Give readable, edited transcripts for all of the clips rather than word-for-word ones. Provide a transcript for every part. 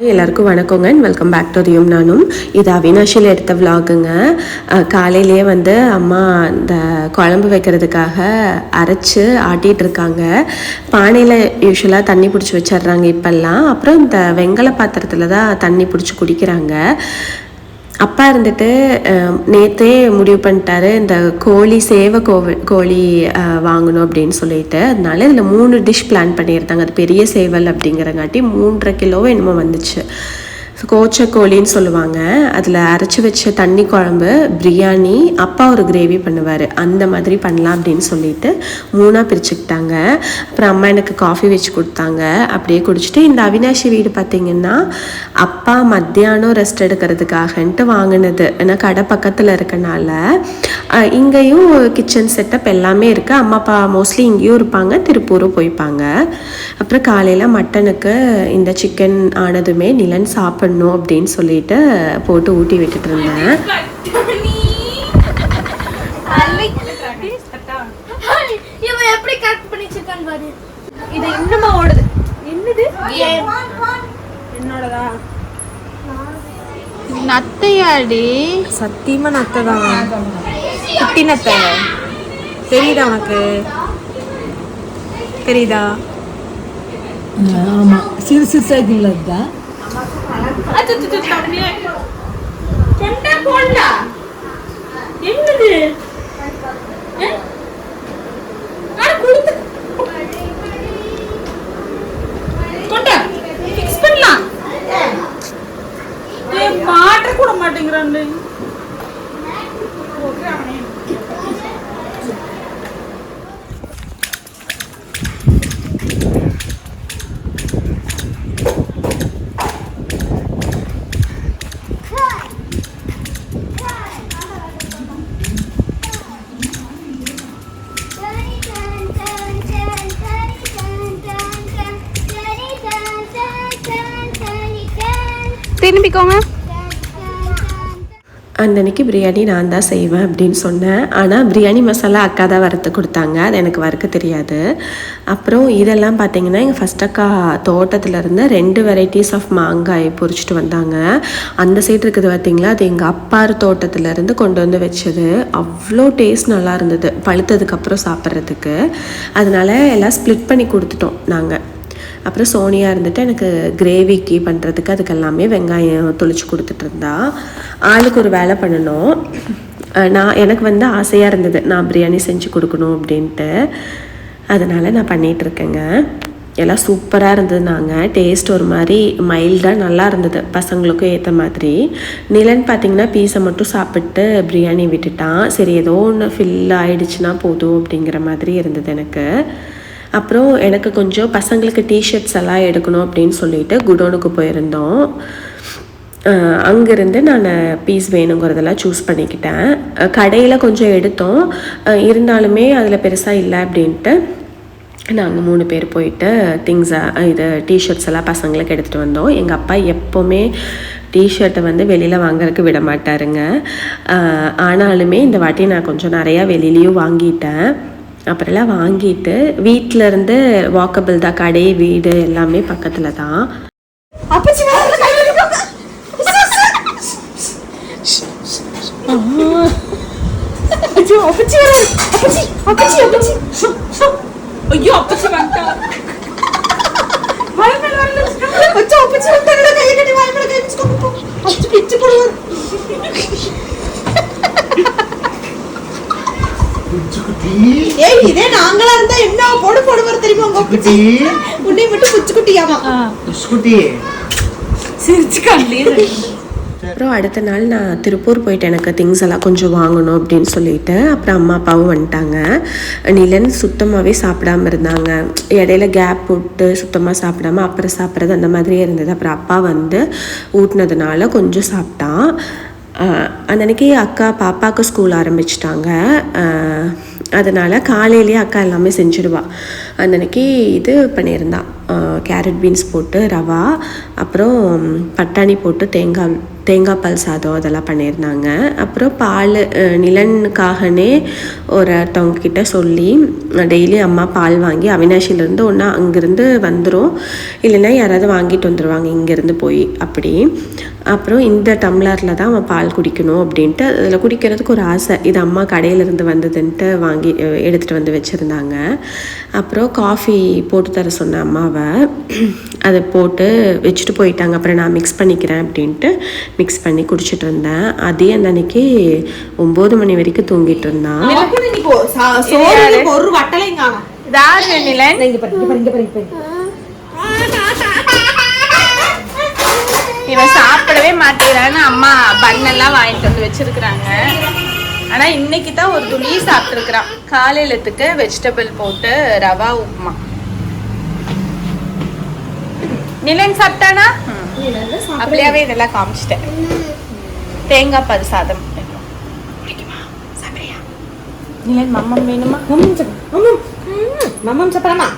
எல்லாருக்கும் வணக்கங்க and welcome back to ரியும் நானும். இது அவினாஷியில் எடுத்த விலாகுங்க. காலையிலேயே அம்மா இந்த குழம்பு வைக்கிறதுக்காக அரைச்சி ஆட்டிகிட்டு இருக்காங்க. பானையில் யூஸ்வலாக தண்ணி பிடிச்சி வச்சிட்றாங்க இப்போல்லாம். அப்புறம் இந்த வெங்கல பாத்திரத்தில் தான் தண்ணி பிடிச்சி குடிக்கிறாங்க. அப்பா நேற்றே முடிவு பண்ணிட்டாரு இந்த கோழி வாங்கணும் அப்படின்னு சொல்லிட்டு. அதனால இதில் 3 டிஷ் பிளான் பண்ணியிருந்தாங்க. அது பெரிய சேவல் அப்படிங்கிறங்காட்டி 3.5 கிலோ என்னமோ வந்துச்சு. கோச்சக்கோழின்னு சொல்லுவாங்க. அதில் அரைச்சி வச்ச தண்ணி குழம்பு, பிரியாணி, அப்பா ஒரு கிரேவி பண்ணுவார். அந்த மாதிரி பண்ணலாம் அப்படின்னு சொல்லிட்டு 3ஆக பிரிச்சுக்கிட்டாங்க. அப்புறம் அம்மா எனக்கு காஃபி வச்சு கொடுத்தாங்க. அப்படியே குடிச்சிட்டு இந்த அவினாஷி வீடு பார்த்திங்கன்னா அப்பா மத்தியானம் ரெஸ்ட் எடுக்கிறதுக்காகன்ட்டு வாங்கினது. ஏன்னா கடை பக்கத்தில் இருக்கனால இங்கேயும் கிச்சன் செட்டப் எல்லாமே இருக்குது. அம்மா அப்பா மோஸ்ட்லி இங்கேயும் இருப்பாங்க, திருப்பூரும் போய்ப்பாங்க. அப்புறம் காலையில் மட்டனுக்கு இந்த சிக்கன் ஆனதுமே நிலன் சாப்பிடணும் அப்படின்னு சொல்லிட்டு போட்டு ஊட்டி விட்டுட்டு இருந்தேன். இது இன்னுமா ஓடுது? என்னது? என்னோடதா? நத்தையாடி? சத்தியமா நத்தை தான். குட்டி நத்தை. தெரியுதா உனக்கு? தெரியுதா? ஆமா, சிறு சிறுசாக தான். என்னது? மாட்ட கூட மாட்டேங்கிறான். திரும்பிக்கோங்க. அன்னைக்கு பிரியாணி நான் தான் செய்வேன் அப்படின்னு சொன்னேன். ஆனால் பிரியாணி மசாலா அக்கா தான் வறுத்து கொடுத்தாங்க. அது எனக்கு வறுக்க தெரியாது. அப்புறம் இதெல்லாம் பார்த்தீங்கன்னா எங்கள் ஃபஸ்ட் அக்கா தோட்டத்துலேருந்து 2 வெரைட்டிஸ் ஆஃப் மாங்காய் பொறிச்சிட்டு வந்தாங்க. அந்த சைடு இருக்குது பார்த்தீங்களா, அது எங்கள் அப்பார் தோட்டத்துலேருந்து கொண்டு வந்து வச்சது. அவ்வளோ டேஸ்ட் நல்லா இருந்தது பழுத்ததுக்கப்புறம் சாப்பிட்றதுக்கு. அதனால எல்லாம் ஸ்ப்ளிட் பண்ணி கொடுத்துட்டோம் நாங்கள். அப்புறம் சோனியா எனக்கு கிரேவிக்கு பண்ணுறதுக்கு அதுக்கெல்லாமே வெங்காயம் தொளிச்சு கொடுத்துட்டு இருந்தா. ஆளுக்கு ஒரு வேலை பண்ணணும். எனக்கு ஆசையாக இருந்தது நான் பிரியாணி செஞ்சு கொடுக்கணும் அப்படின்ட்டு. அதனால் நான் பண்ணிகிட்ருக்கேங்க. எல்லாம் சூப்பராக இருந்தது. நாங்கள் டேஸ்ட் ஒரு மாதிரி மைல்டாக நல்லா இருந்தது, பசங்களுக்கும் ஏற்ற மாதிரி. நிலன் பார்த்திங்கன்னா பீஸை மட்டும் சாப்பிட்டு பிரியாணி விட்டுட்டான். சரி ஏதோ ஒன்று ஃபில் ஆகிடுச்சுன்னா போதும் அப்படிங்கிற மாதிரி இருந்தது எனக்கு. அப்புறம் எனக்கு கொஞ்சம் பசங்களுக்கு டிஷர்ட்ஸ் எல்லாம் எடுக்கணும் அப்படின்னு சொல்லிட்டு குடோனுக்கு போயிருந்தோம். அங்கேருந்து நான் பீஸ் வேணுங்கிறதெல்லாம் சூஸ் பண்ணிக்கிட்டேன். கடையில் கொஞ்சம் எடுத்தோம், இருந்தாலுமே அதில் பெருசாக இல்லை அப்படின்ட்டு நாங்கள் 3 பேர் போயிட்டு டிஷர்ட்ஸ் எல்லாம் பசங்களுக்கு எடுத்துகிட்டு வந்தோம். எங்கள் அப்பா எப்போவுமே டிஷர்ட்டை வெளியில் வாங்குறதுக்கு விட மாட்டாருங்க. ஆனாலுமே இந்த வாட்டி நான் கொஞ்சம் நிறையா வெளியிலையும் வாங்கிட்டேன். அப்புறம்லாம் வாங்கிட்டு வீட்டிலேருந்து வாக்கபிள் தான், கடை வீடு எல்லாமே பக்கத்தில் தான். இதே நாங்களா இருந்தா என்ன போடுவார் தெரியுமா? உங்க குட்டி உன்னை மட்டும் குச்சிக்குட்டியாமா குச்சிக்குட்டி சிரிச்சுக்காண்டி. அப்புறம் அடுத்த நாள் நான் திருப்பூர் போயிட்டு எனக்கு திங்ஸ் எல்லாம் கொஞ்சம் வாங்கணும் அப்படின்னு சொல்லிட்டு அப்புறம் அம்மா அப்பாவும் வந்துட்டாங்க. நிலன் சுத்தமாகவே சாப்பிடாம இருந்தாங்க. இடையில கேப் போட்டு சுத்தமாக சாப்பிடாம அப்புறம் சாப்பிட்றது அந்த மாதிரியே இருந்தது. அப்புறம் அப்பா ஊட்டினதுனால கொஞ்சம் சாப்பிட்டான். அன்றைக்கி அக்கா பாப்பாவுக்கு ஸ்கூல் ஆரம்பிச்சிட்டாங்க. அதனால் காலையிலேயே அக்கா எல்லாமே செஞ்சுடுவா. அன்றைக்கி இது பண்ணியிருந்தான், கேரட் பீன்ஸ் போட்டு ரவா, அப்புறம் பட்டாணி போட்டு தேங்காய் பால் சாதம் அதெல்லாம் பண்ணியிருந்தாங்க. அப்புறம் பால் நிலனுக்காகனே ஒருத்தவங்க கிட்ட சொல்லி டெய்லி அம்மா பால் வாங்கி அவினாஷிலேருந்து ஒன்றா அங்கேருந்து வந்துடும், இல்லைன்னா யாராவது வாங்கிட்டு வந்துடுவாங்க இங்கேருந்து போய் அப்படி. அப்புறம் இந்த டம்ளரில் தான் அவன் பால் குடிக்கணும் அப்படின்ட்டு அதில் குடிக்கிறதுக்கு ஒரு ஆசை. இது அம்மா கடையிலேருந்து வந்ததுன்ட்டு வாங்கி எடுத்துகிட்டு வந்து வச்சுருந்தாங்க. அப்புறம் காஃபி போட்டு தர சொன்ன அம்மாவை அதை போட்டு வச்சுட்டு போயிட்டாங்க. அப்புறம் நான் மிக்ஸ் பண்ணிக்கிறேன் அப்படின்ட்டு மிக்ஸ் பண்ணி குடிச்சிட்டு இருந்தேன். அதே அந்த அன்னைக்கு 9 மணி வரைக்கும் தூங்கிட்டு இருந்தான். ஒரு வட்டலைங்க இவன் சாப்பிடவே மாட்டேங்கிறான்னு அம்மா பண்ணெல்லாம் வாங்கிட்டு வந்து வச்சிருக்கிறாங்க. ஆனா இன்னைக்கு தான் ஒரு துளி சாப்பிட்டுருக்கிறான். காலையிலத்துக்கு வெஜிடபிள் போட்டு ரவா உப்புமா. நிலன் சாப்பிட்டானா? அப்படியாவே இதெல்லாம் காமிச்சிட்டேன். தேங்காய் பால் சாதம் நிலன் மம்மம் வேணுமா? மம்மம் சாப்பிடலாமா?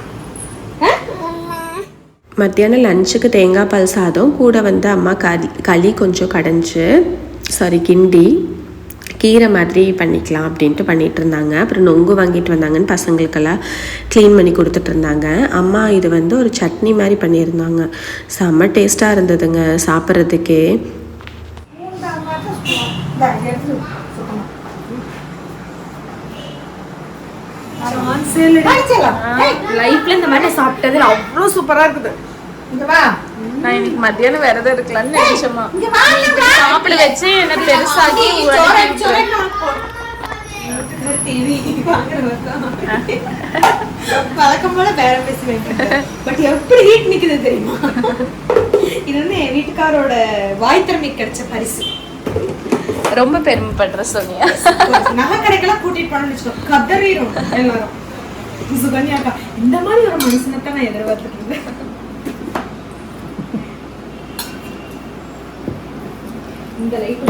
மத்தியானம் லஞ்சுக்கு தேங்காய் பால் சாதம் கூட வந்து அம்மா களி கொஞ்சம் கடைஞ்சி கிண்டி கீரை மாதிரி பண்ணிக்கலாம் அப்படின்ட்டு பண்ணிகிட்டு இருந்தாங்க. அப்புறம் நொங்கு வாங்கிட்டு வந்தாங்கன்னு பசங்களுக்கெல்லாம் க்ளீன் பண்ணி கொடுத்துட்டு இருந்தாங்க. அம்மா இது வந்து ஒரு சட்னி மாதிரி பண்ணியிருந்தாங்க. செம்ம டேஸ்ட்டாக இருந்ததுங்க சாப்பிட்றதுக்கே. லைஃப்ல இந்த மாதிரி சாப்பிட்டது அவ்வளோ சூப்பரா இருக்குது. நான் இன்னைக்கு மத்தியானம் விரதம் இருக்கலாம்னு நினைச்சோமா, சாப்பிட வச்சு என்ன பெருசாகி வழக்கம் போல பேரம் பேசுவேன். பட் எப்படி ஹீட் நிக்குது தெரியுமா? இது வந்து என் வீட்டுக்காரோட வாய் திறமைக்கு கிடைச்ச பரிசு. ரொம்ப பெருமைப்படுற சோனியா. நகை கடைக்கெல்லாம் கூட்டிட்டு போனோம்னு வச்சுக்கோ, கதறிடும் எல்லாரும். சுகன்யாக்கா இந்த மாதிரி ஒரு மனுஷனத்தான் நான் எதிர்பார்த்துட்டு இருந்தேன்.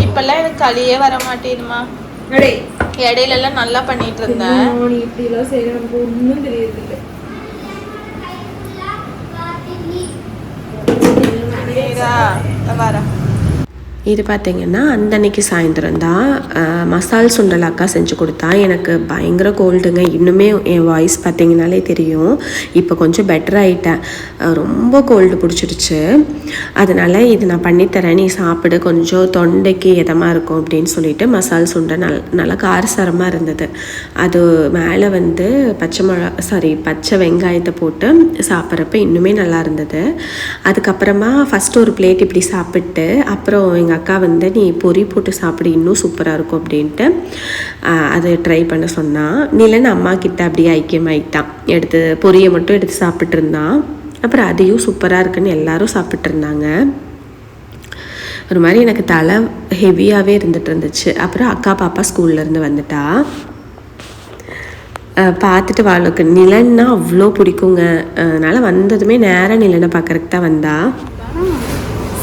இப்பெல்லாம் எனக்கு களியே வர மாட்டேதுமா. இடையில எல்லாம் நல்லா பண்ணிட்டு இருந்தேன். இப்படி எல்லாம் செய்யற நமக்கு ஒன்னும் தெரியுது இல்லை. வர இது பார்த்திங்கன்னா அந்த அன்னைக்கு சாயந்தரம் தான் மசால் சுண்டல் அக்கா செஞ்சு கொடுத்தா. எனக்கு பயங்கர கோல்டுங்க. இன்னுமே என் வாய்ஸ் பார்த்திங்கனாலே தெரியும். இப்போ கொஞ்சம் பெட்டர் ஆகிட்டேன். ரொம்ப கோல்டு பிடிச்சிருச்சு. அதனால் இது நான் பண்ணித்தரேன், நீ சாப்பிடு, கொஞ்சம் தொண்டைக்கு இதமாக இருக்கும் அப்படின்னு சொல்லிட்டு மசால் சுண்டல் நல்லா காரசாரமாக இருந்தது. அது மேலே வந்து பச்சை வெங்காயத்தை போட்டு சாப்பிட்றப்ப இன்னுமே நல்லா இருந்தது. அதுக்கப்புறமா ஃபஸ்ட்டு ஒரு பிளேட் இப்படி சாப்பிட்டு அப்புறம் எங்கள் அக்கா வந்து நீ பொரி போட்டு சாப்பிடு, இன்னும் சூப்பராக இருக்கும் அப்படின்ட்டு அதை ட்ரை பண்ண சொன்னான். நிலன் அம்மா கிட்ட அப்படியே ஐக்கியமாயிட்டான். எடுத்து பொரியை மட்டும் எடுத்து சாப்பிட்டு இருந்தான். அப்புறம் அதையும் சூப்பராக இருக்குன்னு எல்லாரும் சாப்பிட்டு இருந்தாங்க. ஒரு மாதிரி எனக்கு தலை ஹெவியாகவே இருந்துச்சு. அப்புறம் அக்கா பாப்பா ஸ்கூல்லேருந்து வந்துட்டா. பார்த்துட்டு வாழ்க்கை நிலன்னா அவ்வளோ பிடிக்குங்க. அதனால் வந்ததுமே நேராக நிலனை பார்க்கறதுக்கு தான் வந்தா.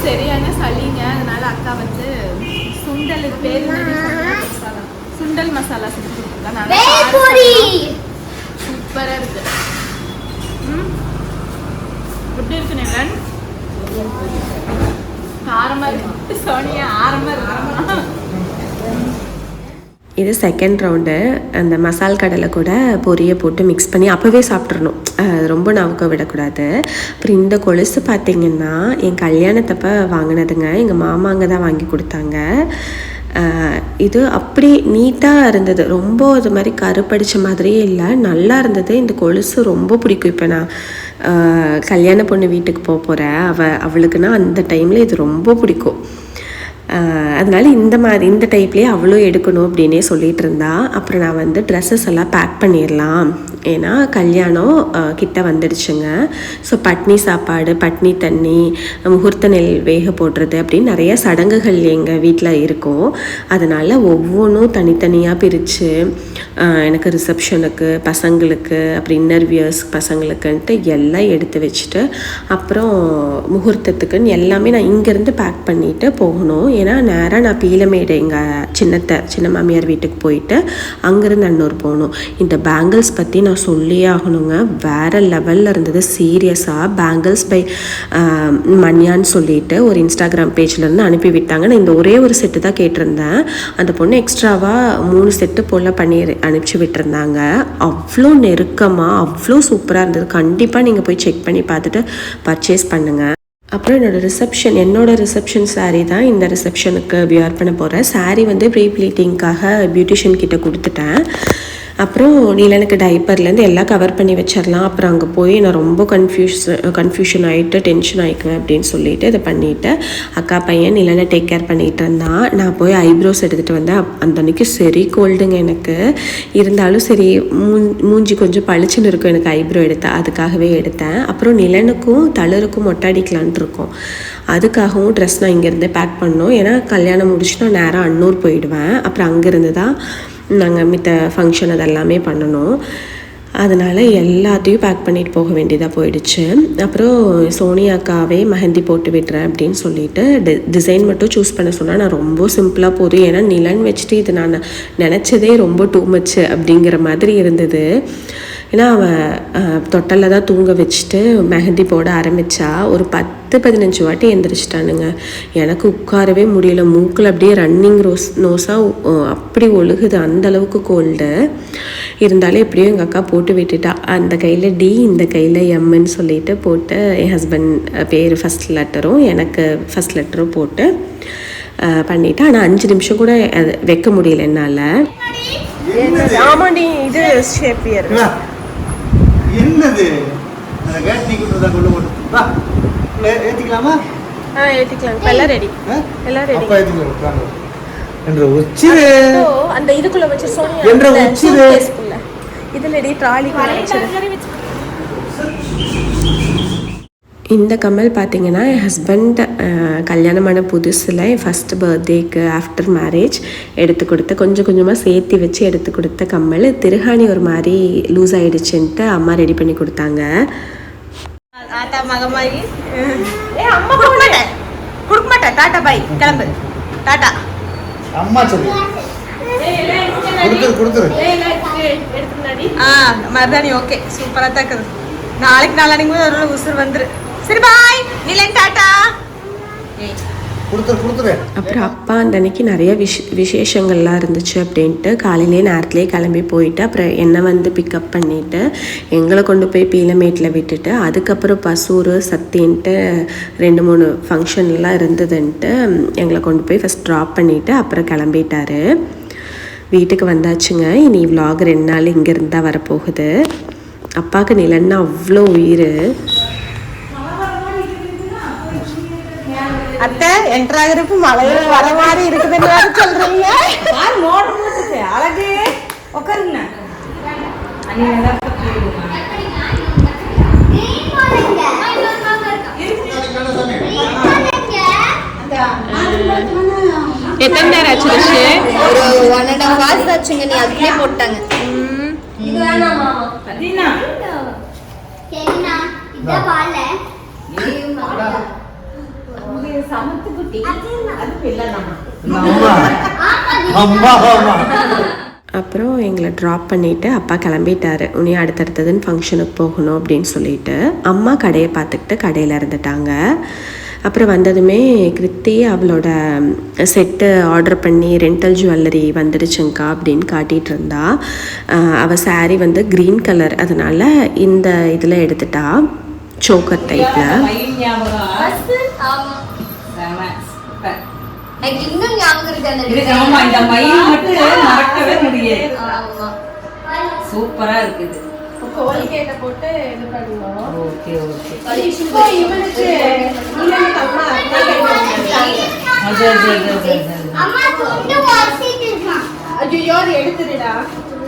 சரியான சளிங்க. அதனால அக்கா வந்து சுண்டலுக்கு பேர் சுண்டல் மசாலா செஞ்சு கொடுத்துருக்கா. சூப்பரா இருக்கு. எப்படி இருக்கு நிலன்? காரமா இருக்கு சோனியா, ஆரமா இருக்கு. இது செகண்ட் ரவுண்டு. அந்த மசால் கடலை கூட பொரியை போட்டு மிக்ஸ் பண்ணி அப்போவே சாப்பிட்றணும், ரொம்ப நாவுக்க விடக்கூடாது. அப்புறம் இந்த கொலுசு பார்த்திங்கன்னா என் கல்யாணத்தப்போ வாங்கினதுங்க. எங்கள் மாமாங்க தான் வாங்கி கொடுத்தாங்க. இது அப்படி நீட்டாக இருந்தது. ரொம்ப இது மாதிரி கருப்படித்த மாதிரியே இல்லை, நல்லா இருந்தது. இந்த கொலுசு ரொம்ப பிடிக்கும். இப்போ நான் கல்யாண பொண்ணு வீட்டுக்கு போகிறேன், அவளுக்குன்னா அந்த டைமில் இது ரொம்ப பிடிக்கும். அதனால இந்த டைப்லேயே அவளும் எடுக்கணும் அப்படின்னே சொல்லிகிட்டு இருந்தா. அப்புறம் நான் வந்து ட்ரெஸ்ஸஸ் எல்லாம் பேக் பண்ணிடலாம், ஏன்னா கல்யாணம் கிட்ட வந்துடுச்சுங்க. ஸோ பட்னி சாப்பாடு, பட்னி தண்ணி, முகூர்த்த நெல் வேக போடுறது அப்படின்னு நிறைய சடங்குகள் எங்கள் வீட்டில் இருக்கும். அதனால் ஒவ்வொன்றும் தனித்தனியாக பிரித்து எனக்கு ரிசப்ஷனுக்கு பசங்களுக்கு, அப்புறம் இன்னர்வியர்ஸ் பசங்களுக்குன்ட்டு எல்லாம் எடுத்து வச்சுட்டு அப்புறம் முகூர்த்தத்துக்குன்னு எல்லாமே நான் இங்கேருந்து பேக் பண்ணிவிட்டு போகணும். ஏன்னா நேராக நான் பீலமேடு எங்கள் சின்ன மாமியார் வீட்டுக்கு போயிட்டு அங்கேருந்து அன்னூர் போகணும். இந்த பேங்கிள்ஸ் பற்றி நான் சொல்லியே ஆகணுங்க. வேறு லெவலில் இருந்தது சீரியஸாக. பேங்கிள்ஸ் பை மன்யான்னு சொல்லிட்டு ஒரு இன்ஸ்டாகிராம் பேஜ்லேருந்து அனுப்பி விட்டாங்க. நான் இந்த ஒரே ஒரு செட்டு தான் கேட்டிருந்தேன். அந்த பொண்ணு எக்ஸ்ட்ராவாக 3 செட்டு போல் பண்ணி அனுப்பிச்சி விட்டுருந்தாங்க. அவ்வளோ நெருக்கமாக அவ்வளோ சூப்பராக இருந்தது. கண்டிப்பாக நீங்கள் போய் செக் பண்ணி பார்த்துட்டு பர்ச்சேஸ் பண்ணுங்கள். அப்புறம் என்னோட ரிசப்ஷன் சாரீ தான் இந்த ரிசப்ஷனுக்கு வியர் பண்ண போகிறேன். சாரீ வந்து ப்ரீ ப்ளீட்டிங்காக பியூட்டிஷியன் கிட்ட கொடுத்துட்டேன். அப்புறம் நீலனுக்கு டைப்பர்லேருந்து எல்லாம் கவர் பண்ணி வச்சிடலாம். அப்புறம் அங்கே போய் நான் ரொம்ப கன்ஃபியூஷன் ஆகிட்டு டென்ஷன் ஆகிக்குவேன் அப்படின்னு சொல்லிட்டு இதை பண்ணிவிட்டு அக்கா பையன் நீலனை டேக் கேர் பண்ணிகிட்டு இருந்தான். நான் போய் ஐப்ரோஸ் எடுத்துகிட்டு வந்தேன். அந்த அன்றைக்கி சரி கோல்டுங்க எனக்கு. இருந்தாலும் சரி மூஞ்சி கொஞ்சம் பளிச்சுன்னு இருக்கும் எனக்கு ஐப்ரோ எடுத்தேன். அதுக்காகவே எடுத்தேன். அப்புறம் நிலனுக்கும் தளருக்கும் மொட்டை அடிக்கலான்ட்டு இருக்கோம். அதுக்காகவும் ட்ரெஸ் நான் இங்கேருந்து பேக் பண்ணோம். ஏன்னா கல்யாணம் முடிச்சு நான் நேராக அன்னூர் போயிடுவேன். அப்புறம் அங்கேருந்து தான் நாங்கள் மித்த ஃபங்க்ஷன் அதெல்லாமே பண்ணணும். அதனால் எல்லாத்தையும் பேக் பண்ணிட்டு போக வேண்டியதாக போயிடுச்சு. அப்புறம் சோனியாக்காவே மெஹந்தி போட்டு விடுறேன் அப்படின்னு சொல்லிட்டு டிசைன் மட்டும் சூஸ் பண்ண சொன்னால் நான் ரொம்ப சிம்பிளாக போதும். ஏன்னா நிலன் வச்சுட்டு இது நான் நினச்சதே ரொம்ப டூ மச்சு அப்படிங்கிற மாதிரி இருந்தது. ஏன்னா அவன் தொட்டலில் தான் தூங்க வச்சுட்டு மெஹந்தி போட ஆரம்பித்தா ஒரு 10-15 வாட்டி எந்திரிச்சிட்டானுங்க. எனக்கு உட்காரவே முடியல. மூக்கில் அப்படியே ரன்னிங் நோஸாக அப்படி ஒழுகுது. அந்தளவுக்கு கோல்டு. இருந்தாலும் எப்படியும் எங்கள் அக்கா போட்டு விட்டுட்டா. அந்த கையில் டி இந்த கையில் எம்ன்னு சொல்லிட்டு போட்டு என் ஹஸ்பண்ட் பேர் ஃபஸ்ட் லெட்டரும் எனக்கு ஃபஸ்ட் லெட்டரும் போட்டு பண்ணிவிட்டு. ஆனால் 5 நிமிஷம் கூட வைக்க முடியல என்னால். ஆமாண்டி இது ஷேப்பியர் என்னது அந்த கேட் நீ கொண்டு கொண்டு போட்டு வா ஏத்திக்கலாமா? ஏத்திக்கலாம். இப்ப எல்லாம் ரெடி. எல்லாம் ரெடி. அப்ப ஏத்திக்கலாம். என்ற உச்சிரு அந்த இதுக்குள்ள வச்சு சோனியா என்ற உச்சிரு இதுல ரெடி ட்ராலிக்குள்ள வச்சிரு. இந்த கம்மல் பார்த்தீங்கன்னா என் ஹஸ்பண்ட் கல்யாணமான புதுசில் என் ஃபஸ்ட் பர்த்டேக்கு ஆஃப்டர் மேரேஜ் எடுத்து கொடுத்த கொஞ்சம் கொஞ்சமாக சேர்த்து வச்சு எடுத்து கொடுத்த கம்மல். திருகாணி ஒரு மாதிரி லூஸ் ஆகிடுச்சுன்ட்டு அம்மா ரெடி பண்ணி கொடுத்தாங்க. அம்மா கொடுக்க மாட்டேன். டாட்டா பாய் கிளம்பு. டாட்டா அம்மா சொல்லு கொடுத்துரு. மருதாணி ஓகே சூப்பராக தான் இருக்குது. நாளைக்கு ஒரு உசுர் வந்துரு. சரி பாய் நிலன் டாட்டா. கொடுத்துரு. அப்புறம் அப்பா அந்த அன்னைக்கு நிறைய விசேஷங்கள்லாம் இருந்துச்சு அப்படின்ட்டு காலையிலே நேரத்துலேயே கிளம்பி போயிட்டு அப்புறம் என்னை வந்து பிக்கப் பண்ணிவிட்டு எங்களை கொண்டு போய் பீலமேட்டில் விட்டுட்டு அதுக்கப்புறம் பசூர் சத்தின்ட்டு 2-3 ஃபங்க்ஷன்லாம் இருந்ததுன்ட்டு எங்களை கொண்டு போய் ஃபஸ்ட் ட்ராப் பண்ணிவிட்டு அப்புறம் கிளம்பிட்டாரு. வீட்டுக்கு வந்தாச்சுங்க. இனி vlog 2 நாள் இங்கேருந்து தான் வரப்போகுது. அப்பாவுக்கு நிலன்னா அவ்வளோ உயிர். அத்தை என்ட்ராகிறப்ப மழையில வர மாதிரி இருக்குதுன்னு சொல்றீங்க. அழகு உட்காருங்க. எத்தனை நேரம் ஆச்சு? ஒரு 1.5 hours ஆச்சுங்க. நீ அதுலயே போட்டாங்க. இது வேணாமா? அதீனா கேனா இத பால இது சமத்து குட்டி அது பிள்ளனாமா அம்மா அம்மா. அப்புறம் எங்களை ட்ராப் பண்ணிவிட்டு அப்பா கிளம்பிட்டாரு. உனி அடுத்தடுத்ததுன்னு ஃபங்க்ஷனுக்கு போகணும் அப்படின்னு சொல்லிட்டு அம்மா கடையை பார்த்துக்கிட்டு கடையில் இருந்துட்டாங்க. அப்புறம் வந்ததுமே கிருத்தி அவளோட செட்டு ஆர்டர் பண்ணி ரெண்டல் ஜுவல்லரி வந்துடுச்சுங்க்கா அப்படின்னு காட்டிகிட்டு இருந்தா. அவள் சாரீ வந்து க்ரீன் கலர், அதனால் இந்த இதில் எடுத்துட்டா சோக்கர் டைப்பில். இன்னும் ஞாபகம் இருக்கு அந்த இந்த மயில் மட்டும் மறக்கவே முடியாது. சூப்பரா இருக்குது. கோல்கேட்டை போட்டு இது பண்ணுவோம். Okay okay. இப்போ இவனுக்கு அம்மா அம்மா கொண்டு வாசிட்டுமா. ஐயோ அது எடுத்துடுடா.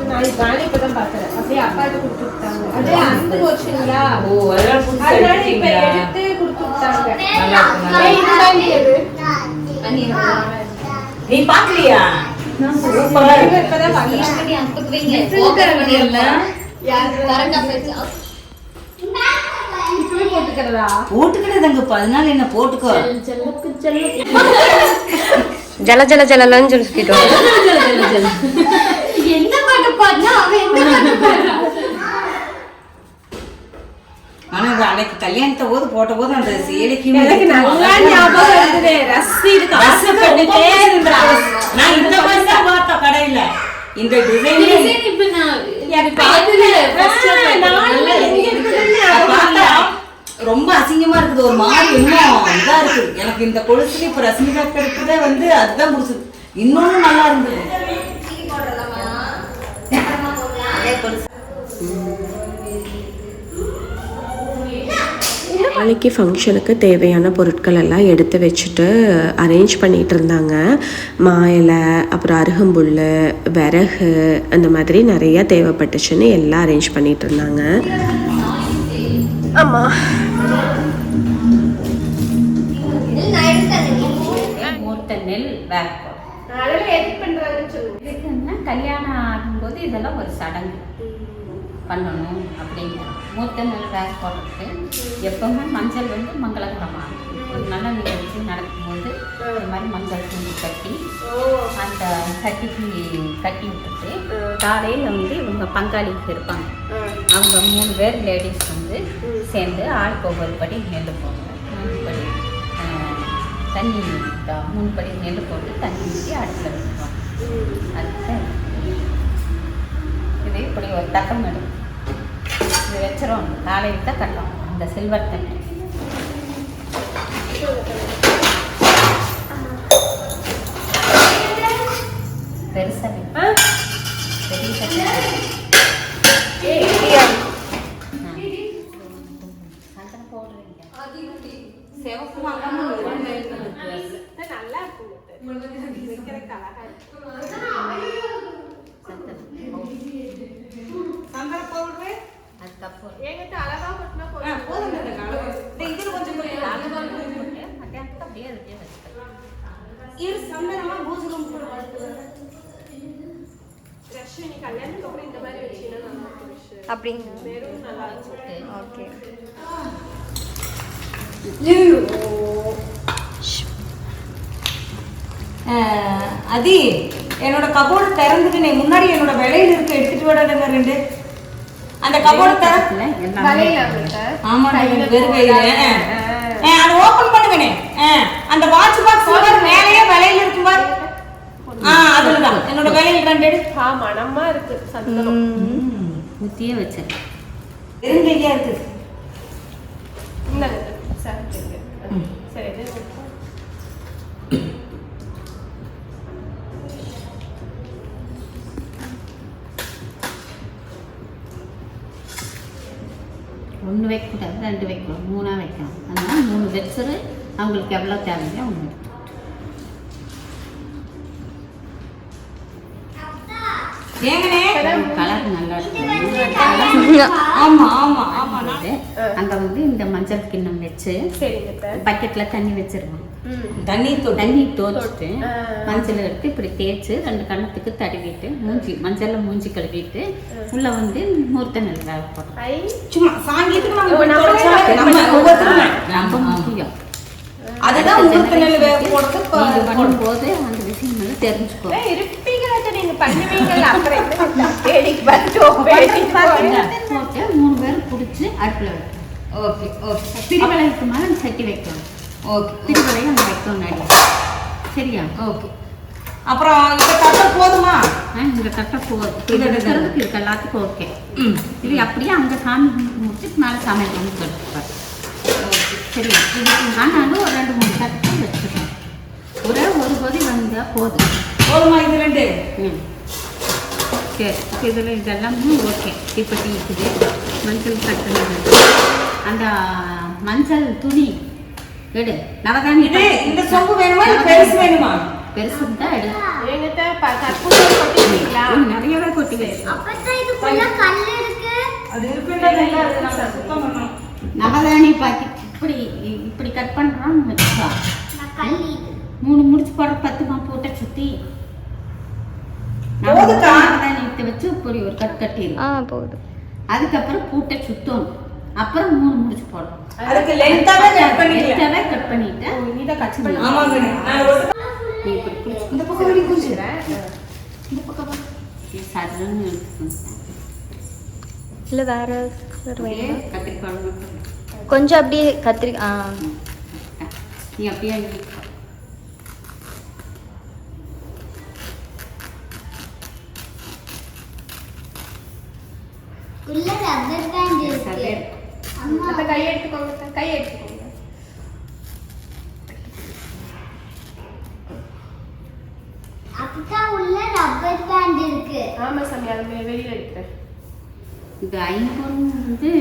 நான் இப்பதான் பாக்குறேன். அப்படியே அப்பாட்ட கொடுத்து விட்டாங்க. அதே அந்த போச்சுங்களா? ஓ அதெல்லாம் புதுசா இப்ப எடுத்து கொடுத்து விட்டாங்க. நீ பாக்கலையா? சூப்பரா இருக்கு. இப்பதான் பாக்குறேன். அங்க போய்ங்க போக்கற மணியல்ல யார் கரெக்ட்டா பேசா இப்பவே போட்டுக்கறதா? போட்டுக்கிட்டதங்க 14 என்ன போட்டுக்கோ. ஜல ஜல ஜலன்னு சொல்லிட்டோம். என்ன பாட்டு பாடுனா அவன் என்ன பாட்டு பாடுறான்? அது அன்னைக்கு கல்யாணத்தை போது போட்ட போது அந்த சேலைக்கு எனக்கு நல்லா ஞாபகம் இருக்குது. ரசீதுக்கு ஆசைப்பட்டுட்டே இருந்தா. நான் இந்த மாதிரி தான் பார்த்தேன் கடையில. இந்த டிசைன் இப்ப நான் எனக்கு பார்த்தது first பார்த்தா ரொம்ப அசிங்கமா இருக்குது. ஒரு மாதிரி இன்னும் இதா இருக்குது. எனக்கு இந்த கொலுசுல இப்ப ரஷ்மிகா இருக்கிறதே வந்து அதுதான் பிடிச்சது. இன்னொன்னு நல்லா இருந்தது. நாளைக்கு ஃபங்க்ஷனுக்கு தேவையான பொருட்கள் எல்லாம் எடுத்து வச்சுட்டு அரேஞ்ச் பண்ணிகிட்டு இருந்தாங்க. மா இலை, அப்புறம் அருகம்புல், விறகு, அந்த மாதிரி நிறையா தேவைப்பட்டுச்சுன்னு எல்லாம் அரேஞ்ச் பண்ணிகிட்டு இருந்தாங்க. ஆமாம், மூர்த்த நெல் வேர் இதுக்குன்னா கல்யாணம் ஆகும்போது இதெல்லாம் ஒரு சடங்கு பண்ணணும் அப்படிங்கிற மூர்த்த நெல் வேர் போடுறதுக்கு எப்பவுமே மஞ்சள் வந்து மங்களகரமாக ஒரு நல்ல நிகழ்ச்சி நடக்கும்போது இந்த மாதிரி மஞ்சள் துணி கட்டி அந்த கட்டிக்கு கட்டி விட்டுட்டு காலையில் வந்து இவங்க பங்காளிக்கு இருப்பாங்க. அவங்க 3 பேர் லேடிஸ் வந்து சேர்ந்து ஆளுக்கு ஒவ்வொரு படி நெல் போடுவாங்க. 3 படி தண்ணி 3 படி நெல் போட்டு தண்ணி ஊற்றி அடுப்பில் வச்சுருவாங்க. அதுதான் இது இப்படி ஒரு தட்டம் எடுக்கும். இது வச்சிரும் காலையில் தான் கட்டணும் அந்த சில்வர் தண்ணி. பெருசாக பெரிய தண்ணி சந்தனம் போடுறீங்க சிவப்பு நல்லா இருக்கும். வைக்கிறதுக்கு அழகா இருக்கும். சந்தன பவுடரு அதுக்கப்புறம் என்கிட்ட அழகா கொட்டினா போதும். இதுல கொஞ்சம் மத்தியானத்துக்கு அப்படியே அதுக்கே வச்சுக்கலாம். சந்தனமா பூசணம் கூட ரஷ்மி கல்யாணத்துக்கு அப்புறம் இந்த மாதிரி வச்சீங்கன்னா நல்லா இருக்கும். அப்படிங்க வெறும் நல்லா இருக்கும். ஓகே அதி என்னோட கபோர்டு திறந்துட்டு முன்னாடி என்னோட விலையில இருக்க எடுத்துட்டு விடாதுங்க 2 அந்த கபோர்டு திறக்கல. ஆமா வெறும் வெயில அதை ஓபன் பண்ணுங்கனே. அந்த வாட்ச் பாக்ஸ் மேலேயே விலையில இருக்கும் பாரு. அதுலதான் என்னோட விலையில 2 எடு. மனமா இருக்கு சந்தனம். ஊற்றியே வச்சேன். வெறுங்கையா இருக்கு. சரி ஒன்று வைக்கக்கூடாது, 2 வைக்கணும், 3 வைக்கணும். அதனால 3 வச்சுரு அவங்களுக்கு எவ்வளோ தேவையோ அவங்க கலர் நல்லா இருக்கு. ஆமா ஆமா ஆமா. அங்க வந்து இந்த மஞ்சள் கிண்ணம் வச்சு பக்கெட்ல தண்ணி வச்சிருவோம். தண்ணி தோச்சிட்டு மஞ்சள் எடுத்து இப்படி தேய்ச்சி 2 கண்ணத்துக்கு தடவிட்டு மஞ்சள்ல மூஞ்சி கழுவிட்டு உள்ள வந்து மூர்த்த நெல் வேக போட்டோம். சும்மா சாங்கியத்துக்கு ரொம்ப முக்கியம். அதுதான் மூர்த்த நெல் வேக போடுறது. பண்ணும்போது அந்த விஷயம் நல்லா தெரிஞ்சுக்கோ. நீங்க பண்ணுவீங்கல்ல அப்புறம் போட்டு 3 பேர் பிடிச்சி அடுப்பில் வைக்கணும். Okay okay. திருவளைக்கு மேலே சட்டி வைக்கணும். ஓகே. திருவளையை அங்கே வைக்கணும் நடி. சரியா? ஓகே. அப்புறம் இந்த தட்டை போதுமா? இந்த தட்டை போதும். இதை வைக்கிறதுக்கு இருக்கு எல்லாத்துக்கும் ஓகே. இது அப்படியே அங்கே சாமி முடிச்சுட்டு மேலே சமையல் வந்து கட்டுப்பார். சரியா? இதுக்கு ஆனாலும் ஒரு 2-3 தட்டு வச்சுக்கணும். ஒரு கொதி வந்தால் போதும். போதுமா இது 2? சரி. இதில் இதெல்லாமே ஓகே. தீப்பெட்டி இருக்குது, மஞ்சள் தட்டு, அந்த மஞ்சள் துணி எடு. நவதானி இந்த சொம்பு வேணுமா பெருசு வேணுமா? பெருசு தான் எடு. நிறையவே கொட்டி வச்சு நவதானி பாக்கி இப்படி இப்படி கட் பண்ணுறோம்னு வச்சுக்கோ. 3 முடிச்சு போடுற 10 போட்ட சுற்றி நவதானியத்தை வச்சு இப்படி ஒரு கட்டிடும். போதும். அதுக்கப்புறம் பூட்டை சுத்தணும். அப்புறம் 3 முடிச்சு போடணும். அதுக்கு லென்த்தாவே கட் பண்ணிட்டு இத கட் பண்ணி ஆமாங்க. நீ இப்படி பிடிச்சி இந்த பக்கம் வரைக்கும் குடிச்சுறேன். இந்த பக்கம் சதுரன்னு எடுத்துக்கணும். இல்லை வேற கத்திரிக்காய் கொஞ்சம் அப்படியே கத்திரி நீ அப்படியே கை எடுத்துக்கோங்க கை எடுத்துக்கோங்க. அப்பா உள்ள ரப்பர் பேண்ட் இருக்கு. ஆமா சாமி, அது வெளியில எடுக்கிறேன். இது ஐம்பொன் வந்து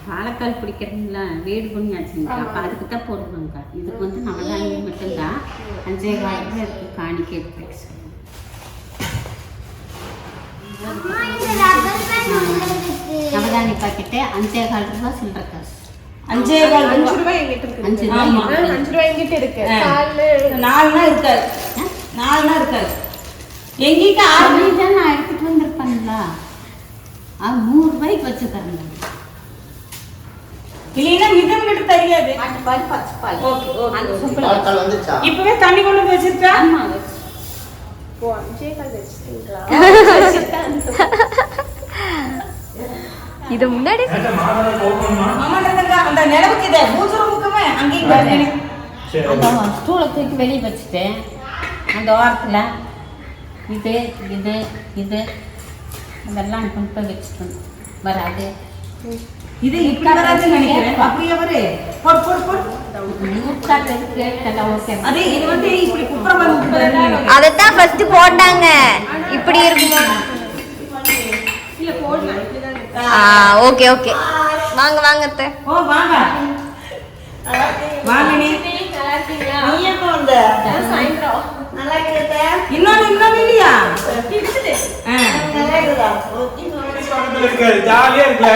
பாலக்கால் பிடிக்கிறீங்களா வேடு பண்ணி ஆச்சுங்க. அப்போ அதுக்கு தான் போடுவாங்க. இதுக்கு வந்து நவதானி மட்டும்தான் 5 காலத்தில் இருக்கு காணிக்கை எடுத்து. நவதானி பாக்கெட்டு 5 காலத்துல சில்லற காசு. 5 ரூபாய் எங்கிட்ட இருக்கு. 5 ரூபாய் 5 ரூபாய் எங்கிட்ட இருக்கு. 4 இருக்காது. 4 இருக்காது. எங்கிட்ட 6 தான் நான் எடுத்துட்டு வந்திருப்பேன்ல. 100 ரூபாய்க்கு வச்சு தரேன். இல்லைன்னா மிதம் கிட்ட தெரியாது. பால் பச்சை பால். Okay okay. அந்த சூப்பர். பால் வந்துச்சா? இப்பவே தண்ணி கொண்டு வந்து வச்சிருக்கா? ஆமா. ஓ 5 கால் வெச்சிட்டீங்களா? இது முன்னாடி அந்த நிலவுக்கு இதை பூசுறவுக்குமே அங்கேயும் அந்த ஸ்டூலை தூக்கி வெளியே வச்சுட்டேன். அந்த ஓரத்தில் இது இது இது அதெல்லாம் கொண்டு போய் வச்சுட்டோம். வராது. இது இப்படி வராதுன்னு நினைக்கிறேன். அப்படியே வரு. போடு போடு போடு. முக்காட்டு இருக்கு எல்லாம் ஓகே. அது இது வந்து இப்படி குப்புறம் வந்து அதைத்தான் ஃபர்ஸ்ட் போட்டாங்க. இப்படி இருக்குமா? இல்ல போடலாம். Okay okay. வாங்க வாங்க அத்தை. ஓ வாங்க. வாங்க நீ. நல்லா இருக்கீங்களா? நீ எப்போ வந்த? சாயந்தரம். நல்லா இருக்கே. இன்னொன்னு இல்லையா? இருக்குது. நல்லா இருக்குதா? இருக்காது ஜாலியா இருக்குல்ல.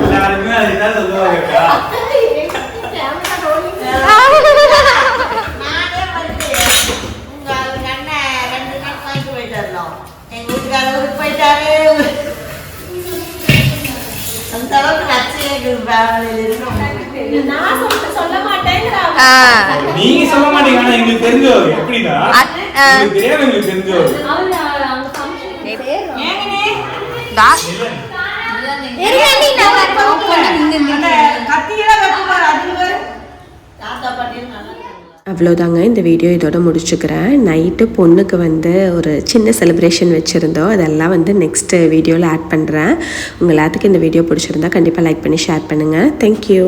எல்லாருமே அதுதான் சொல்லுவாங்க. சொல்ல மாட்டேன். நீங்க சொல்ல மாட்டீங்க, ஆனா எங்களுக்கு தெரிஞ்சவர் எப்படின்னா எங்களுக்கு தெரிஞ்சவர். அவ்வளோதாங்க, இந்த வீடியோ இதோட முடிச்சுக்கிறேன். நைட்டு பொண்ணுக்கு வந்து ஒரு சின்ன செலிப்ரேஷன் வச்சுருந்தோம். அதெல்லாம் வந்து நெக்ஸ்ட் வீடியோவில் ஆட் பண்ணுறேன். உங்கள் எல்லாத்துக்கும் இந்த வீடியோ பிடிச்சிருந்தா கண்டிப்பாக லைக் பண்ணி ஷேர் பண்ணுங்கள். தேங்க்யூ.